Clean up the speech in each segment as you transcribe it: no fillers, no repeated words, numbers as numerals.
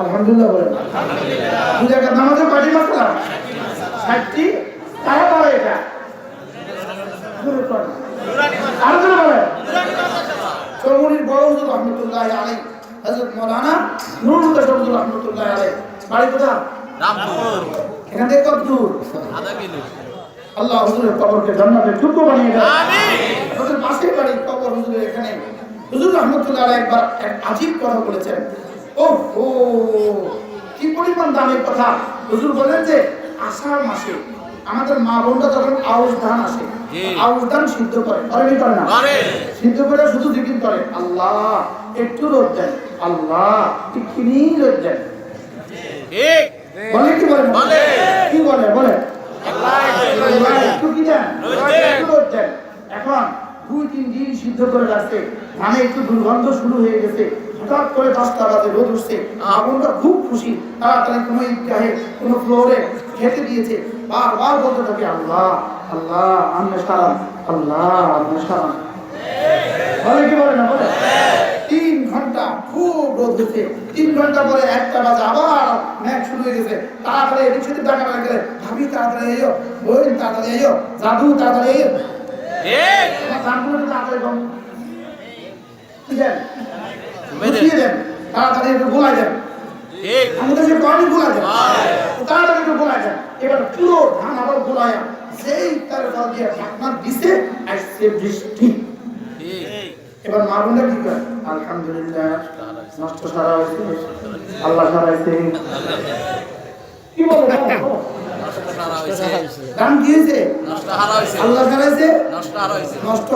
আলহামদুলিল্লাহ বলেন। আলহামদুলিল্লাহ। দুই জায়গায় নামাজের কয়টি মাসলা? 60টি। কারা পড়ে এটা? আর জোরে বলেন। চৌমুনির বড় হুজুর রহমতুল্লাহ আলাইহি, হযরত মাওলানা নুরুল হুদা হুজুর রহমতুল্লাহ আলাইহি। বাড়ি কোথায়? রামপুর। এখান থেকে কত দূর? আধা কিলো। আল্লাহ হুজুরের কবরকে জান্নাতের টুকরো বানিয়ে দেন। আমিন। হুজুর পাশের বাড়ির কবর হুজুরের এখানে। হুজুর রহমতুল্লাহ আলাইহি একবার এক আজীব কথা বলেছেন। ওহো, কি পরিমাণ দামের কথা! হুজুর বলেন যে আষাঢ় মাসে আমাদের মা বোনরা যখন আউশ ধান আসে, আউশ ধান সিদ্ধ করে করে না? সিদ্ধ করে শুধু জিকির করে, আল্লাহ একটু রোদ দেন, আল্লাহ টিকটিনি রোদ দেন। বলে কি বলে? কি বলে? বলে একটু কি দেন, একটু রোদ দেন। এখন 2-3 দিন সিদ্ধ করে রাখছে, ধানে একটু দুর্গন্ধ শুরু হয়ে গেছে, হঠাৎ করে 10টা বাজে রোদ উঠছে, আগুনটা খুব খুশি, তাড়াতাড়ি কোনো ঈদগাহে কোনো ফ্লোরে খেতে দিয়েছে, বারবার বলতে থাকে, আল্লাহ আল্লাহ আন্নে সালাম, আল্লাহ আন্নে সালাম। বলে কি বলে না? বলে 3 ঘন্টা খুব রোদ হচ্ছে, 3 ঘন্টা পরে 1টা বাজে আবার মেঘ শুরু হয়ে গেছে, তাড়াতাড়ি এদিক সেদিক ডাকা গেলে, ভাবি তাড়াতাড়ি এসো, বোন তাড়াতাড়ি এসো, জাদু তাড়াতাড়ি এসো। তাড়াতাড়ি একটু গোলায় দেন, আমাদের যে পানি গোলায় দেন, তাড়াতাড়ি একটু গোলায় দেন। এবার পুরো ধান আবার গোলায় যেই তার জল দিয়ে ঢাকনা দিছে, আসছে বৃষ্টি। এবার মা বোনরা কি করে? আলহামদুলিল্লাহ, নষ্ট সারা হয়েছে, আল্লাহ সারাইছে। কি বলে? দাম কি হয়েছে? আল্লাহ সারাইছে, নষ্ট হারা হয়েছে, নষ্ট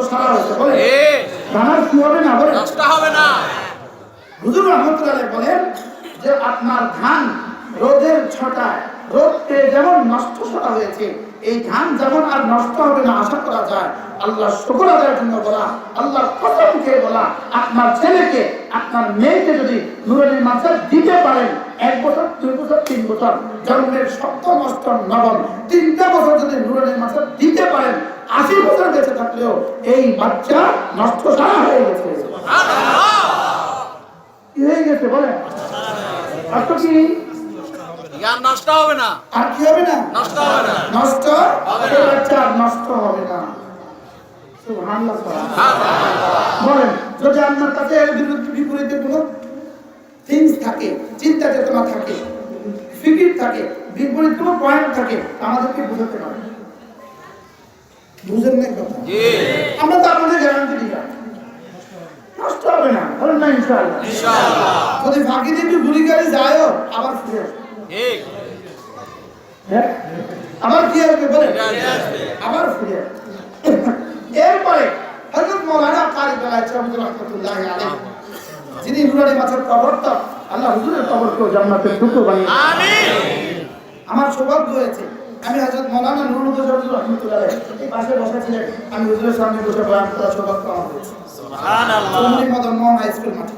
সারা হয়েছে। বলে ধান কি হবে না? বলে নষ্ট হবে না। হুজুর রহমতুল্লাহ বলেন যে আপনার ধান রোদের ছটায় রোদ পেয়ে যেমন নষ্ট সারা হয়েছে, এই ধান যেমন আর নষ্ট হবে না আশা করা যায়। আল্লাহ শুকর আদায়ের জন্য বলা, আল্লাহর কসম খেয়ে বলা, আপনার ছেলেকে আপনার মেয়েকে যদি নুরানি মাদ্রাসা দিতে পারেন, 1 বছর 2 বছর 3 বছর জন্মের 7ম 8ম 9ম 3টা বছর যদি নুরানি মাদ্রাসা দিতে পারেন, 80 বছর বেঁচে থাকলেও এই বাচ্চা নষ্ট সারা হয়ে গেছে। কি হয়ে গেছে? বলে অর্থ কি? নষ্ট হবে না। আর কি হবে না? নষ্ট হবে না। নষ্ট হবে না, বাচ্চা নষ্ট হবে না। সুবহানাল্লাহ। বলেন যদি আপনার কাছে এর বিপরীতে কোনো থিংস থাকে, চিন্তা চেতনা থাকে, ফিকির থাকে, বিপরীত কোনো পয়েন্ট থাকে, আমাদেরকে বুঝাতে পারে। বুঝেন না কথা? আমরা তো আপনাদের গ্যারান্টি দিলাম নষ্ট হবে না। বলেন না ইনশাআল্লাহ। ইনশাআল্লাহ। যদি ফাঁকি দিয়ে গুলি গাড়ি যায়ও আবার ফিরে আসবে। ঠিক। হ্যাঁ, আবার কি আসবে? বলে আবার ফিরে আসবে। এরপরে হযরত মাওলানা কারি বেলায়েত রহমাতুল্লাহ আলাইহি, যিনি নুরানি মাদ্রাসার প্রবর্তক, আল্লাহ হুজুরের কবরকে জান্নাতের টুকরো বানিয়ে দেন। আমিন। আমার সৌভাগ্য হয়েছে আমি হযরত মাওলানা নুরুল হুদা রহমাতুল্লাহ আলাইহি এই পাশে বসা ছিলেন, আমি হুজুরের সামনে বসে বয়ান করার সৌভাগ্য আমার হয়েছে। সুবহানাল্লাহ। চৌমুহনী মদন মোহন হাই স্কুল মাঠে।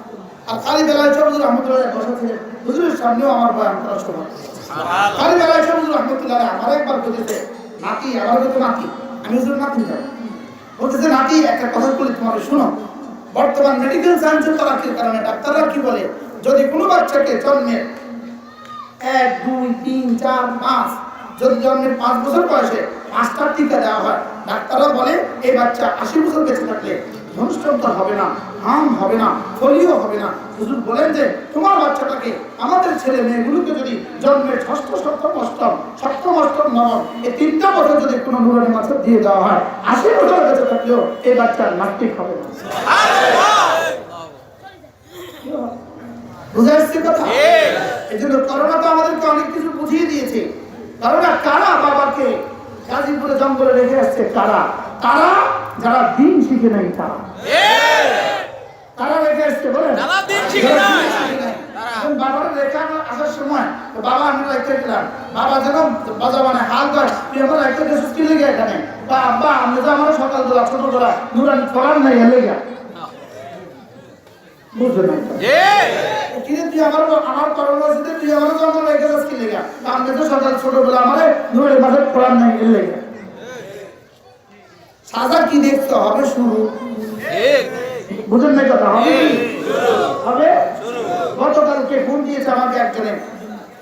আর কারি বেলায়েত রহমাতুল্লাহ আলাইহি বসা ছিলেন, হুজুরের সামনেও আমার বয়ান করার সৌভাগ্য। সুবহানাল্লাহ। কারি বেলায়েত রহমাতুল্লাহ আলাইহি আমার একবার বলেছে, নাতি আমার তো নাতি, আমি হুজুর নাতি না, বলতেছে নাতি একটা কথা বলি তোমাকে শোনো। বর্তমান মেডিকেল সায়েন্সের তরাক্কির কারণে ডাক্তাররা কি বলে, যদি কোনো বাচ্চাকে জন্মের 1, 2, 3, 4, 5 যদি জন্মের 5 বছর বয়সে 5টা টিকা দেওয়া হয়, ডাক্তাররা বলে এই বাচ্চা 80 বছর বেঁচে থাকলে ধনুষ্টঙ্কর হবে না, হাম হবে না, ফলিও হবে না। হুজুর বলেন যে তোমার বাচ্চাটাকে, আমাদের ছেলে মেয়েগুলোকে যদি জন্মের 6ষ্ঠ 7ম 8ম 7ম 8ম 9ম এই 3টা বছর যদি কোনো নুরানি মাদ্রাসা দিয়ে দেওয়া হয়, 80 বছর বেঁচে থাকলেও এই বাচ্চার নাস্তিক হবে না। বুঝা যাচ্ছে কথা? এই জন্য করোনা তো আমাদেরকে অনেক কিছু বুঝিয়ে দিয়েছে। করোনা কারা বাবাকে গাজীপুরে জঙ্গলে রেখে আসছে? কারা? তারা যারা দিন শিখে নাই, তারা তারা রেখে আসছে। বলে যারা দিন শিখে নাই, বাবার রেখে আসার সময় বাবা আমরা রেখে দিলাম, বাবা যেন বাজাবানে হাল ধর, তুই আমার একটা দেশ কি লেগে এখানে, বা আব্বা আমি তো আমার সকালবেলা ছোটবেলা নুরানি পড়ার নাই এলে গা বুঝবে না। তুই আমার করোনা আছে, তুই আমার জন্ম রেখে যাস কি লেগা, আমি তো সকাল ছোটবেলা আমার নুরানি মাঝে পড়ার নাই এলে গা। সাজা কি দেখতে হবে? শুরু। বুঝেন না কথা? হবে দিয়েছে আমাকে একজনে,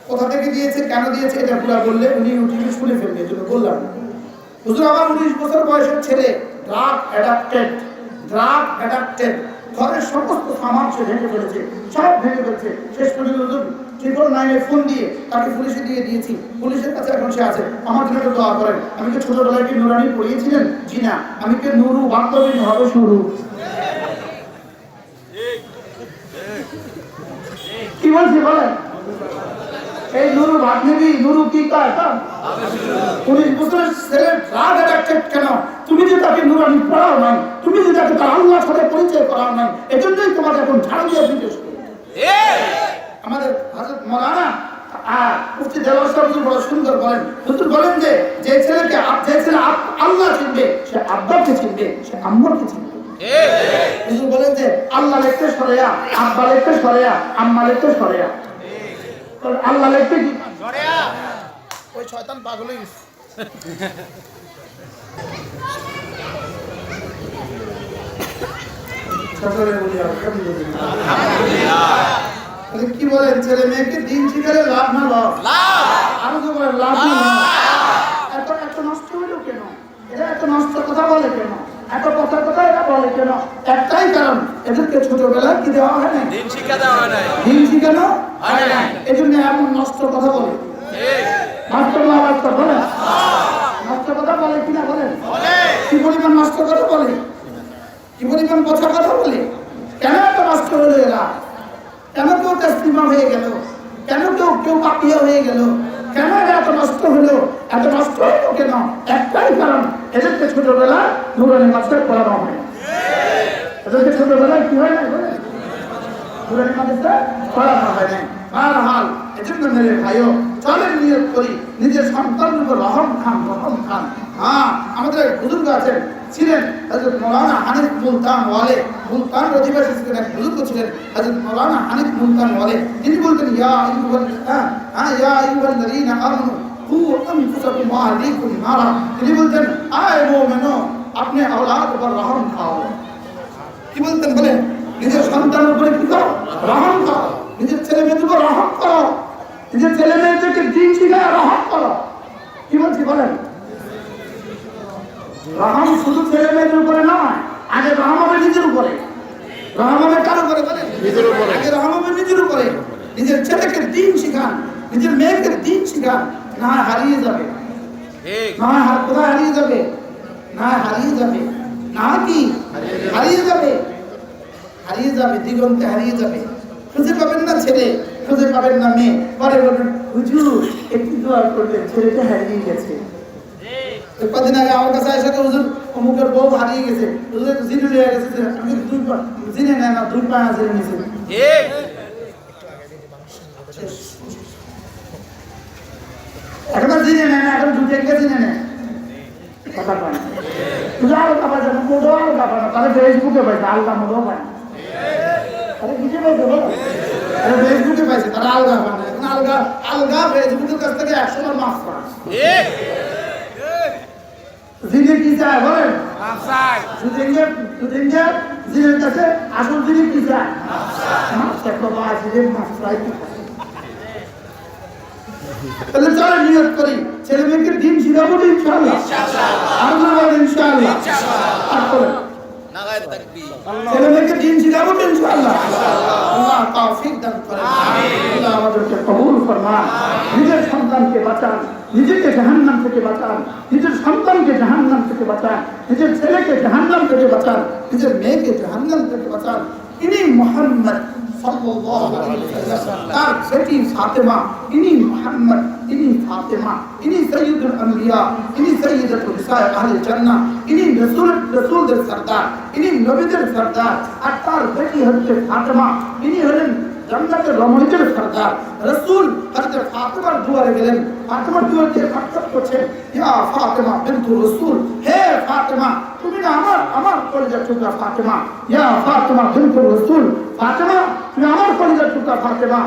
কোথা থেকে দিয়েছে, কেন দিয়েছে, এটা পুরো বললে উনি ইউটিউবে শুনে ফেলবে, এজন্য বললাম। হুজুর আমার 19 বছর বয়সের ছেলে ড্রাগ অ্যাডাপ্টেড, ঘরের সমস্ত সামান সে ভেঙে ফেলেছে, সব ভেঙে ফেলছে। শেষ পর্যন্ত হুজুর 999 ফোন দিয়ে তাকে পুলিশে দিয়ে দিয়েছি, পুলিশের কাছে এখন সে আছে। আমার জন্য একটু দোয়া করেন। আমি কি ছোটবেলায় কি নুরানি পড়িয়েছিলেন? জি না। আমি কি নুরু বান্ধবী হবে শুরু? কি বলছি বলেন? এই নুরু ভাগ্নেবী, নুরু কি কয়? 19 বছরের ছেলে ড্রাগ অ্যাডাক্টেড কেন? তুমি যে তাকে নুরানি পড়াও নাই, তুমি যে তাকে তার আল্লাহর সাথে পরিচয় করাও নাই, এজন্যই তোমাকে এখন ঝাড়ু দিয়ে জিজ্ঞেস করি। আমাদের হযরত মাওলানা মুফতি দেওয়ার সাহেব বড় সুন্দর বলেন, হুজুর বলেন যে ছেলে আল্লাহ চিনবে, সে আব্বাকে চিনবে, সে আম্মাকে চিনবে। হুজুর বলেন যে আল্লাহ লিখতে সরেয়া, আব্বা লিখতে সরেয়া, আম্মা লিখতে সরেয়া। আল্লাহ লিখতে কি সরেয়া? ওই শয়তান পাগল হয়ে গেছে। সকলে বলি আলহামদুলিল্লাহ। কি বলেন, ছেলে মেয়েকে দিন শিখালে লাভ না লাভ? আরো তো বলেন লাভ না লাভ? এত নষ্ট হলো কেন? এরা এত নষ্ট কথা বলে কেন? এত কথা এরা বলে কেন? একটাই কারণ, এদেরকে ছোটবেলায় কি দেওয়া হয় না? দিন শিক্ষা দেওয়া হয় না। দিন শিখানো হয় না, এজন্য এমন নষ্ট কথা বলে। বাস্তব না বাস্তব বলেন? নষ্ট কথা বলে কিনা বলেন? কি পরিমাণ নষ্ট কথা বলে, কি পরিমাণ পচা কথা বলে। কেন এত নষ্ট হলো এরা? কেন কেউ তেসলিমা হয়ে গেল? কেন কেউ পাপিয়া হয়ে গেল? কেন এত নষ্ট হলো? এত নষ্ট হলো কেন? একটাই কারণ, এদেরকে ছোটবেলায় নুরানি মাদ্রাসায় পড়ানো হয়। এদেরকে ছোটবেলায় কি হয় না? নুরানি মাদ্রাসায় পড়ানো হয় না। বারহাল এজন্য মেরে ভাইও চলেন নিয়ত করি নিজের সন্তানের উপর রহম খান। হ্যাঁ, আমাদের বুজুর্গ আছেন, ছিলেন হযরত মাওলানা হানিফ মুলতান ওয়ালে, মুলতান অধিবাসী ছিলেন, এক বুজুর্গ ছিলেন হযরত মাওলানা হানিফ মুলতান ওয়ালে। তিনি বলতেন ইয়া আইয়ুহাল্লাযীনা আমানু কু আনফুসাকুম ওয়া আহলিকুম নারা। তিনি বলতেন আয় মুমিনো, আপনি আওলাদ উপর রহম খাও। কি বলতেন বলেন? নিজের সন্তানের উপরে কি করো? রহম করো। নিজের ছেলে মেয়েদের উপর রহম করো। নিজের ছেলে মেয়েদেরকে দিন শিখায় রহম করো। কি বলছি বলেন? রহম শুধু ছেলে মেয়েদের উপরে নয়, আগে রহম হবে নিজের উপরে। রহম হবে কার উপরে বলেন? নিজের উপরে। আগে রহম হবে নিজের উপরে। নিজের ছেলেকে দিন শিখান, নিজের মেয়েকে দিন শিখান, না হারিয়ে যাবে। কোথায় হারিয়ে যাবে? না হারিয়ে যাবে, না কি হারিয়ে যাবে? হারিয়ে যাবে, দিগন্তে হারিয়ে যাবে। খুঁজে পাবেন না ছেলে, খুঁজে পাবেন না মেয়ে। পরে বলবেন হুজুর একটু দোয়া করবেন, ছেলেটা হারিয়ে গেছে। কদিন আগে আমার কাছে এসে হুজুর অমুকের বউ হারিয়ে গেছে, হুজুর জিনে নিয়ে গেছে। আমি জিনে নেয় না, 2 পায়া জিনে নিয়েছি। এখন আর জিনে নেয় না, এখন 2 টেঙ্গে জিনে নেয়। কথা পায় শুধু আলগা পাইছে না, মোটো আলগা পায় না, তাহলে ফেসবুকে পাইছে, আলগা মোটো পায় না। আরে কিসে পাইছে বলো? আরে ফেসবুকে পাইছে, তারা আলগা পায় না। এখন আলগা ফেসবুকের কাছ থেকে 100 বার মাফ করা। জিনে কি চায় বলেন? জিনের কাছে আসল জিনিস কি চায়? তাহলে চলো নিয়ত করি, ছেলে মেয়েকে দিন শিখাবো ইনশাআল্লাহ। ইনশাআল্লাহ ছেলে মেয়েকে দিন শিখাবো ইনশাআল্লাহ। আল্লাহ তৌফিক দান করেন, আল্লাহ আমাদেরকে কবুল ফরমান। নিজের সন্তানকে বাঁচান, নিজেকে জাহান্নাম থেকে বাঁচান, নিজের সন্তানকে জাহান্নাম থেকে বাঁচান, নিজের ছেলেকে জাহান্নাম থেকে বাঁচান, নিজের মেয়েকে জাহান্নাম থেকে বাঁচান। ইনি মুহাম্মদ সাল্লাল্লাহু আলাইহি ওয়াসাল্লাম, তার বেটি ফাতেমা, ইনি মুহাম্মদ, ইনি ফাতেমা, ইনি সাইয়্যিদুল আম্বিয়া, ইনি সাইয়্যিদাতুল নিসায়ে আহলে জান্নাহ, ইনি রাসূলদের সরদার, ইনি নবীদের সরদার। আর তার বেটি হচ্ছে ফাতেমা, ইনি হলেন জান্নাতের রমণীদের সরদার। রাসূল হযরত ফাতেমার দুয়ারে গেলেন, ফাতেমার দুয়ারে গিয়ে ফাতফাত করছেন, ইয়া ফাতেমা বিনতুর রাসূল, হে ফাতেমা তুমি না আমার কলিজার টুকরা ফাতেমা, ইয়া ফাতেমা বিনতুর রাসূল, ফাতেমা তুমি আমার কলিজার টুকরা ফাতেমা।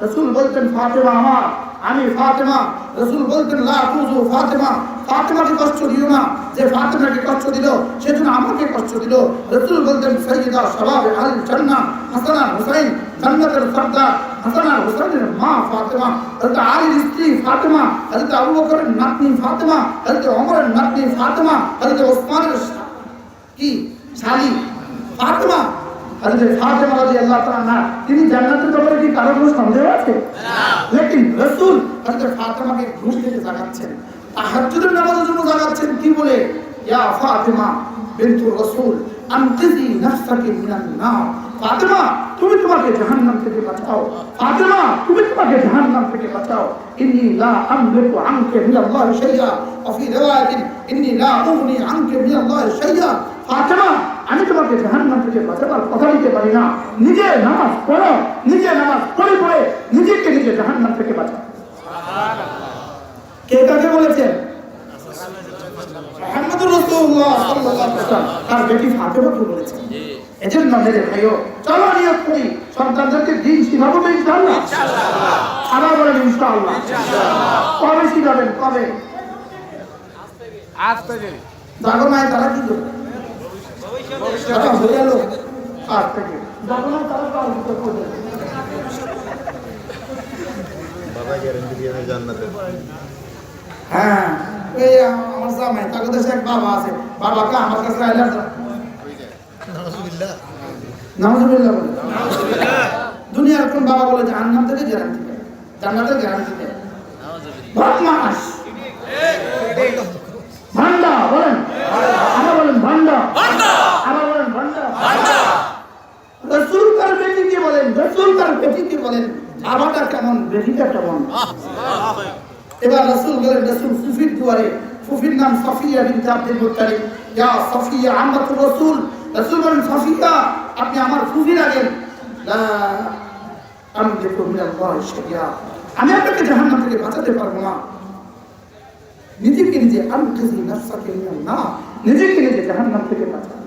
রাসূল বলতেন ফাতেমা আমার, আমি ফাতেমা। রাসূল বলতেন লা তুযু ফাতেমা, ফাতেমাকে কষ্ট দিও না, যে ফাতেমাকে কষ্ট দিল সেজন্য আমাকে কষ্ট দিল। রাসূল বলতেন সাইয়্যিদা শাবাব আল জান্নাহ হাসান আর হুসাইন, জান্নাতের সর্দার হাসান আর হুসাইনের মা ফাতেমা, হযরত আলীর স্ত্রী ফাতেমা, হযরত আবু বকরের নাতনি ফাতেমা, হযরত ওমরের নাতনি ফাতেমা, হযরত ওসমানের কি শালী ফাতেমা, হযরত ফাতেমা রাদিয়াল্লাহু তাআলা না, তিনি জান্নাতের ব্যাপারে কি কারো কোনো সন্দেহ আছে? না। লেকিন রাসূল হযরত ফাতেমাকে ঘুম থেকে জাগাচ্ছেন, তাহাজ্জুদের নামাজের জন্য জাগাচ্ছেন, কি বলে? ইয়া ফাতেমা বিনতুর রাসূল আনকিজি নাফসাকি মিনান নার। ফাতেমা তুমি তোমাকে জাহান্নাম থেকে বাঁচাও, ফাতেমা তুমি তোমাকে জাহান্নাম থেকে বাঁচাও। ইন্নী লা আমলিকু আনকা মিনাল্লাহি শাইআ ওয়া ফি রিওয়ায়াতিন ইন্নী লা উগনি আনকা মিনাল্লাহি শাইআ। ফাতেমা আমি তোমাকে জাহান্নাম থেকে বাঁচাবার কথা দিতে পারি না, নিজে নামাজ পড়ো, নিজে নামাজ পড়ে পড়ে নিজেকে নিজে জাহান্নাম থেকে বাঁচাও। কে কাকে বলেছেন? মুহাম্মদুর রাসূলুল্লাহ সাল্লাল্লাহু আলাইহি ওয়াসাল্লাম তার বেটি ফাতেমাকে বলেছেন। এজন্য মেরে ভাইও চলো নিয়ত করি সন্তানদেরকে দিন শিখাবো তো ইনশাআল্লাহ। আবার বলেন ইনশাআল্লাহ। কবে শিখাবেন? কবে? আজ থেকে। জাগো নাই তারা কি করবে? তারা হয়ে গেল আজ থেকে। জাগো নাই তারা কাল ভিতর করবে। বাবা গ্যারান্টি দিয়ে জান্নাতে। হ্যাঁ এই আমার জামাই তাকে দেশে এক বাবা আছে, বাবাকে আমার কাছে আইলা নাউজুবিল্লাহ। নাউজুবিল্লাহ বলে। দুনিয়ার কোন বাবা বলে জাহান্নাম থেকে গ্যারান্টি দেয়, জান্নাতের গ্যারান্টি দেয়? বদমাশ ভান্ডা বলেন, আবার বলেন ভান্ডা, আবার বলেন ভান্ডা। রাসূল তার বেটিকে বলেন, রাসূল তার বেটিকে বলেন বাবাটা কেমন বেটিটা কেমন। এবার রাসূল বলেন, রাসূল ফুফির দুয়ারে, ফুফির নাম সাফিয়া বিনতে আব্দুল মুত্তালিব। ইয়া সাফিয়া আম্মাতুর রাসূল, রাসূল বলেন সাফিয়া আপনি আমার ফুফি লাগেন। লা আমলিকু মিনাল্লাহি শাইআ, আমি আপনাকে জাহান্নাম থেকে বাঁচাতে পারবো না। নিজেকে নিজে আনকিজি নাফসাকি মিনান নার, নিজেকে নিজে জাহান্নাম থেকে বাঁচান।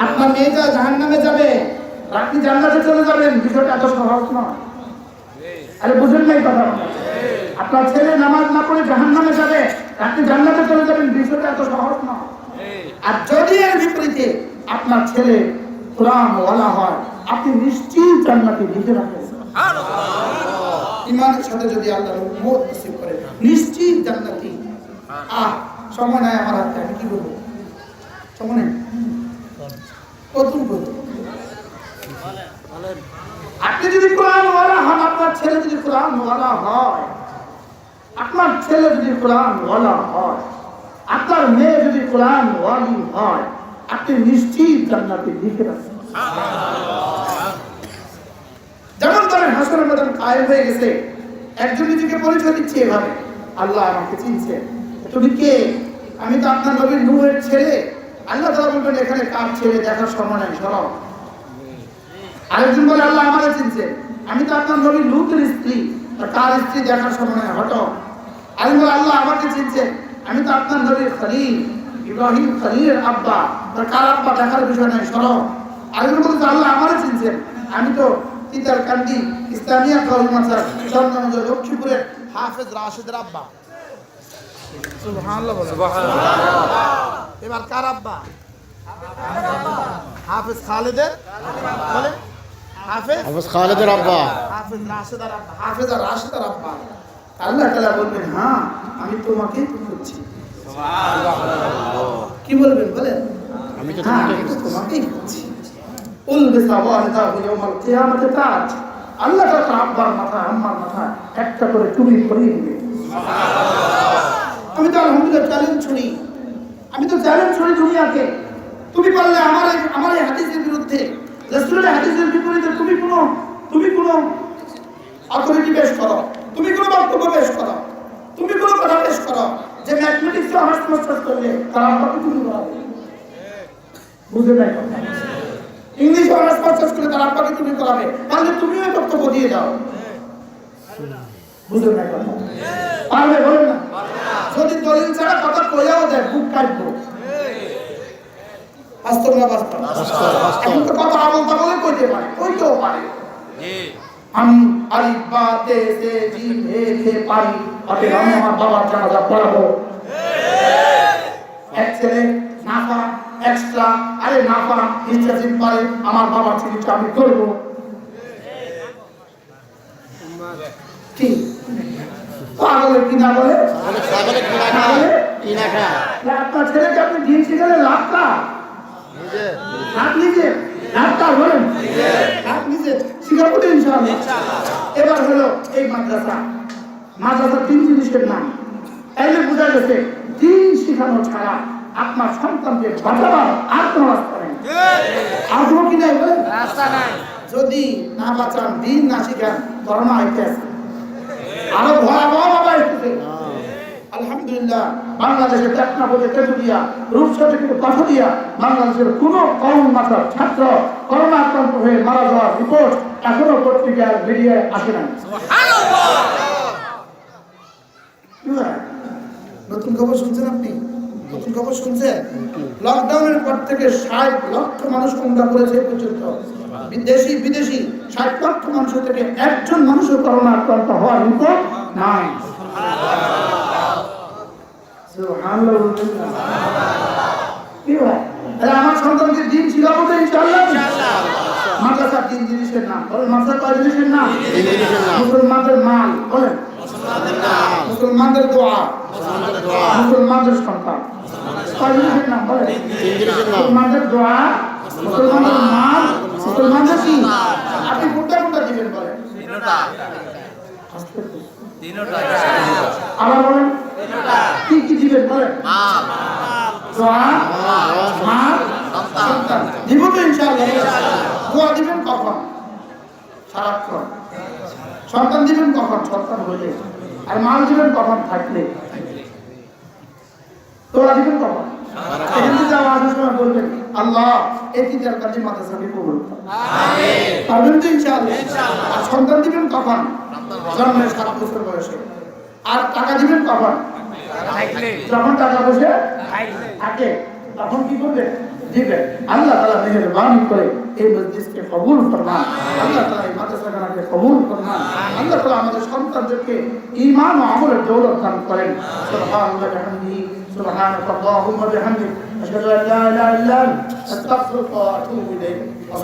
আপনার মেয়েটা জাহান্নামে যাবে, আপনি জান্নাতে চলে যাবেন, বিষয়টা এত সহজ নয়। আরে বুঝেন নাই কথা? আপনার ছেলে নামাজ না পড়ে জাহান্নামে যাবে, আপনি জান্নাতে চলে যাবেন, বিষয়টা এত সহজ নয়। আর যদি এর বিপরীতে আপনার ছেলে কোরআন ওয়ালা হয়, আপনি নিশ্চিত জান্নাতে লিখে রাখেন। ইমানের সাথে যদি আল্লাহ মত নসিব করে নিশ্চিত জান্নাতি। সময় নাই আমার হাতে, আমি কি করবো? সময় নেই, কত করবো? আপনি যদি কোরআন ওয়ালা হন, আপনার ছেলে যদি কোরআন ওয়ালা হয়, আপনার ছেলে যদি কোরআন ওয়ালা হয়, আপনার মেয়ে যদি কোরআন ওয়ালি হয়, আপনি নিশ্চিত জান্নাতে লিখে রাখেন। যেমন ধরেন হাসরের ময়দান কায়েম হয়ে গেছে, একজন নিজেকে পরিচয় দিচ্ছে এভাবে, আল্লাহ আমাকে চিনছে, তুমি কে? আমি তো আপনার নবীর নূহের ছেলে। আল্লাহ তাআলা বলবেন এখানে কার ছেলে দেখার সময় নাই, সরাও। আরেকজন বলে আল্লাহ আমাকে চিনছে, আমি তো আপনার নবীর লূতের স্ত্রী, কার স্ত্রী দেখার সময় নাই, হটো। আরেকজন বলে আল্লাহ আমাকে চিনছে, আমি তো আপনার নবীর খলিল ইব্রাহিম খলিলের আব্বা, কার আব্বা দেখার বিষয় নাই, সরাও। আরেকজন বলছে আল্লাহ আমাকে চিনছেন, আমি তো তিতার কান্দি ইসলামিয়া কওমাচার চন্দ্রগঞ্জ লক্ষ্মীপুরের হাফেজ রাশেদের আব্বা। সুবহানাল্লাহ, সুবহানাল্লাহ। এবার কার আব্বা? হাফেজ খালেদের, বলে হাফেজ খালেদের আব্বা, হাফেজ রাশেদের আব্বা, হাফেজ রাশেদের আব্বা। আল্লাহ তাআলা বলবেন হ্যাঁ আমি তোমাকে খুঁজছি। সুবহানাল্লাহ। কি বলবেন বলেন? আমি তো তোমাকেই খুঁজছি। আল্লাহ তাআলা আব্বার মাথায় আম্মার মাথায় একটা করে টুপি পরিয়ে দিবে। আমি তো আলহামদুলিল্লাহ চ্যালেঞ্জ ছুড়ি, আমি তো চ্যালেঞ্জ ছুড়ি দুনিয়াকে, তুমি পারলে আমার এই হাদিসের বিরুদ্ধে, রাসূলের হাদিসের বিপরীতে তুমি কোনো অথরিটি পেশ করো, তুমি কোনো বক্তব্য পেশ করো, তুমি কোনো কথা পেশ করো যে ম্যাথমেটিক্সে অনার্স মাস্টার্স করলে তারা আমাকে তুমি বলাবে, বুঝে নাই কথা। ইংলিশ অনার্স মাস্টার্স করে তারা আপনাকে তুমি করাবে, তাহলে তুমিও বক্তব্য দিয়ে যাও, বুঝে নাই কথা? পারবে বলেন না? যদি দলিল ছাড়া কথা কইয়াও দেয় বুক কাটবো। বাস্তব না বাস্তব? এখন তো কথা বলতে বলে কইতে পারে, কইতেও পারে। আমি আলিফ বা তে সে জিম হে হে পারি অতএব আমি আমার বাবার জানাজা পড়াবো। এক ছেলে নাফা এক্সট্রা, আরে নাফা ইচ্ছাশীল পারে, আমার বাবার চিকিৎসা আমি করবো। কি পাগলে কি না বলে? আপনার ছেলেকে আপনি দিন শিখালে লাভটা হাত নিজে লাভটা বলেন হাত নিজে শিখাবো তো ইনশাআল্লাহ। এবার হলো এই মাদ্রাসা, মাদ্রাসা 3 জিনিসের নাম। তাইলে বোঝা গেছে দিন শিখানো ছাড়া আপনার সন্তানকে বাঁচাবার আর কোনো রাস্তা নেই। আর কোনো কি নাই বলেন? রাস্তা নাই। যদি না বাঁচান, দিন না শিখান, করোনা হইতে আছে, আরো ভয়াবহ ভাবে আসতেছে। আলহামদুলিল্লাহ বাংলাদেশের টেকনাফে তেতুলিয়া রূপসা থেকে পাথরিয়া বাংলাদেশের কোন কম মাত্রার ছাত্র করোনা আক্রান্ত হয়ে মারা যাওয়ার রিপোর্ট এখনো পত্রিকায় বেরিয়ে আসে না। নতুন খবর শুনছেন আপনি? নতুন খবর শুনছেন? লকডাউনের পর থেকে 60 লক্ষ মানুষ কোনটা করেছে পর্যন্ত, দেশি বিদেশি 60 লক্ষ মানুষের থেকে একজন মানুষের করোনা আক্রান্ত হওয়ার রিপোর্ট নাই। কি হয়? আমার সন্তানকে দিন শিখাবো তো ইনশাআল্লাহ। মাদ্রাসা 3 জিনিসের নাম বলেন। মাদ্রাসা কয় জিনিসের নাম? মুসলমানদের মাল বলেন, মুসলমানদের দোয়া, মুসলমানদের সন্তান। কয় জিনিসের নাম বলেন? মুসলমানদের দোয়া, মুসলমানদের মাল, মুসলমানদের কি? আপনি কোনটা কোনটা দিবেন বলেন? আবার বলেন কি কি দিবেন বলেন? দোয়া, মাল, সন্তান দিব তো ইনশাআল্লাহ। দোয়া দিবেন কখন? সারাক্ষণ। সন্তান দিবেন কখন? সন্তান হলে। আর মাল দিবেন কখন? থাকলে। দোয়া দিবেন কখন? এখানে যাওয়া আসার সময় বলবেন আল্লাহ এই তিনটার কাজে মাদ্রাসাকে কবুল করুন। আমিন। পারবেন তো ইনশাআল্লাহ। আর সন্তান দিবেন কখন? জন্মের 7 বছর বয়সে। আর টাকা দিবেন কখন? যখন টাকা পয়সা থাকে তখন কি করবে? দিবে। আল্লাহ তাআলা মেহেরবানি করে এই মজলিসকে কবুল ফরমান। আল্লাহ তাআলা এই মাদ্রাসাকে কবুল ফরমান। আল্লাহ তাআলা আমাদের সন্তানদেরকে ঈমান ও আমলের দৌলত দান করেন। সুবহানাল্লাহি ওয়া বিহামদিহি সুবহানাকাল্লাহুম্মা ওয়া বিহামদিক আশহাদু আল্লা ইলাহা ইল্লা আনতা আস্তাগফিরুকা ওয়া আতুবু ইলাইক।